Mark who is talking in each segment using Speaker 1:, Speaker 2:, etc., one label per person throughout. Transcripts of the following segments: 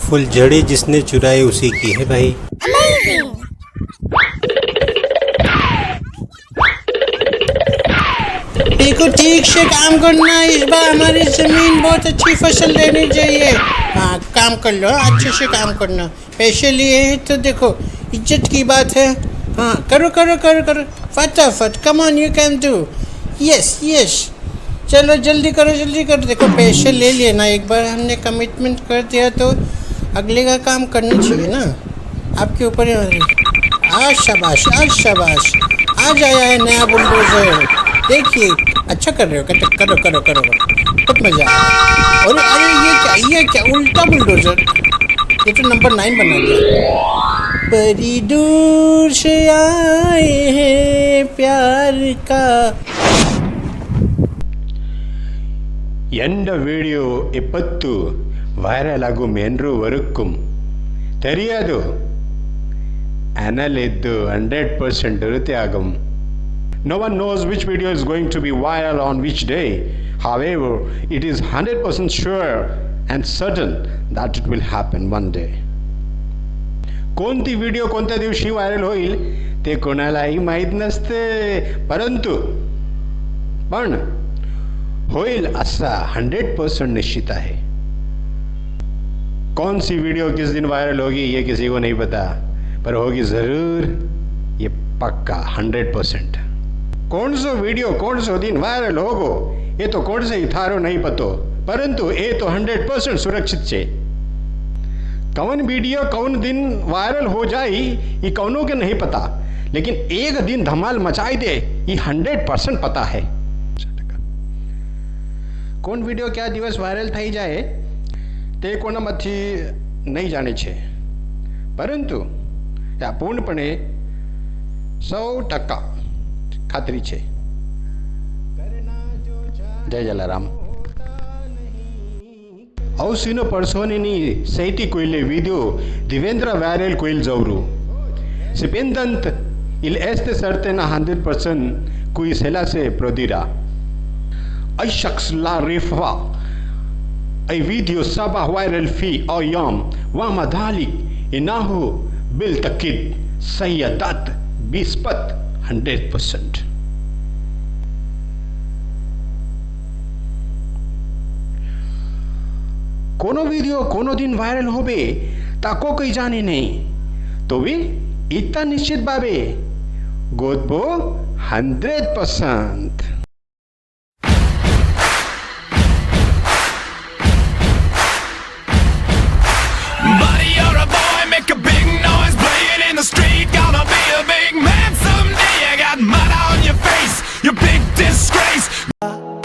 Speaker 1: फुलझड़ी जिसने चुराई उसी की है भाई। देखो ठीक से काम करना, इस बार हमारी जमीन बहुत अच्छी फसल देनी चाहिए। हाँ काम कर लो, अच्छे से काम करना, पैसे लिए हैं तो देखो इज्जत की बात है। हाँ करो करो करो करो फटाफट, come on you can do, yes yes, चलो जल्दी करो जल्दी करो। देखो पैसे ले लिए ना, एक बार हमने कमिटमेंट कर दिया तो अगले का काम करना चाहिए ना, आपके ऊपर ही। आज शाबाश आज शाबाश, आज आया है नया बुलडोजर, देखिए अच्छा कर रहे हो, करो करो करो करो, बहुत मजा आया। और अरे ये क्या उल्टा बुलडोजर, ये तो नंबर 9 बना दिया। बड़ी दूर से आए हैं प्यार का।
Speaker 2: ಎಂಡ ವಿಡಿಯೋ ಎಪ್ಪತ್ತು ವೈರಲ್ ಆಗುಮ್ ಎನ್ನುವರೆಕ್ಕುಂ ತೆರಿಯದು ಅನಲಿದ್ದು 100% ಇರುತ್ತೆ ಆಗಮ್. No one knows which video is going to be viral on which day. However, it is 100% sure and certain that it will happen one day. कोणती व्हिडिओ कोणत्या दिवशी व्हायरल होईल ते कोणालाही माहीत नसते, परंतु पण होईल असा 100% निश्चित है। कौन सी वीडियो किस दिन वायरल होगी ये किसी को नहीं पता, पर होगी ज़रूर, ये पक्का 100%। कौन सो वीडियो कौन सो दिन वायरल होगो ये तो कौन से ही थारो नहीं पतो, परंतु ये तो 100% सुरक्षित है। कौन वीडियो कौन दिन वायरल हो जाए ये कौनों के नहीं पता, लेकिन एक दिन धमाल मचाई दे ये 100% पता है। कौन वीडियो क्या दिवस वायरल थी जाए ते कोणामथी नहीं जाने छे, परंतु या पूर्णपणे 100% खातरी छे। जय जलाराम। औसीनो पर्सोनी सैती कोइले वीडियो दिवेंद्र वायरल कोइल जवरू सिपेंदंत इल एस्ते सरते ना 100% कोई सेला से प्रोदीरा ऐ शख्स ला रेफवा ऐ वीडियो सबा वायरल फी अयम वामा धालिक इनाहु बिल तकिद सैयदत बिस्पत 100%। कोनो वीडियो कोनो दिन वायरल होबे ताको कोई जाने नहीं, तो भी इतना निश्चित बाबे गोदबो 100%।
Speaker 3: Street, gonna be a big man someday. You got mud on your face, you big disgrace.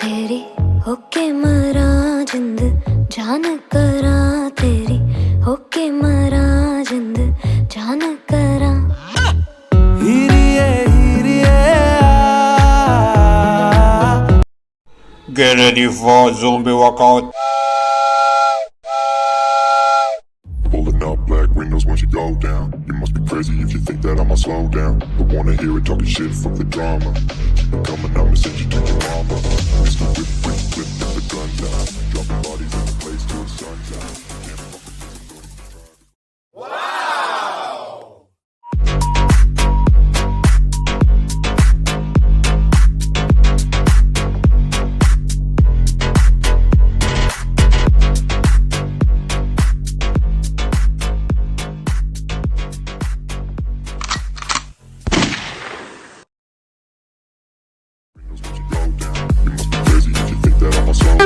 Speaker 4: तेरी होके मरा जिंद जान करा, तेरी होके मरा जिंद जान करा।
Speaker 1: Get ready for zombie workout.
Speaker 5: Pulling up black windows once you go down. You must be crazy if you think that I'ma slow down. Don't wanna hear it talking shit, fuck the drama. Keep it coming, I'ma send you to your mama. Mr. Whip, whip, whip, get the gun down. Dropping bodies in the place till the sun's out. Can't fuck with this, I'm gonna try. Wow!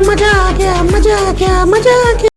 Speaker 1: मजा आ गया मजा आ गया मजा आ गया।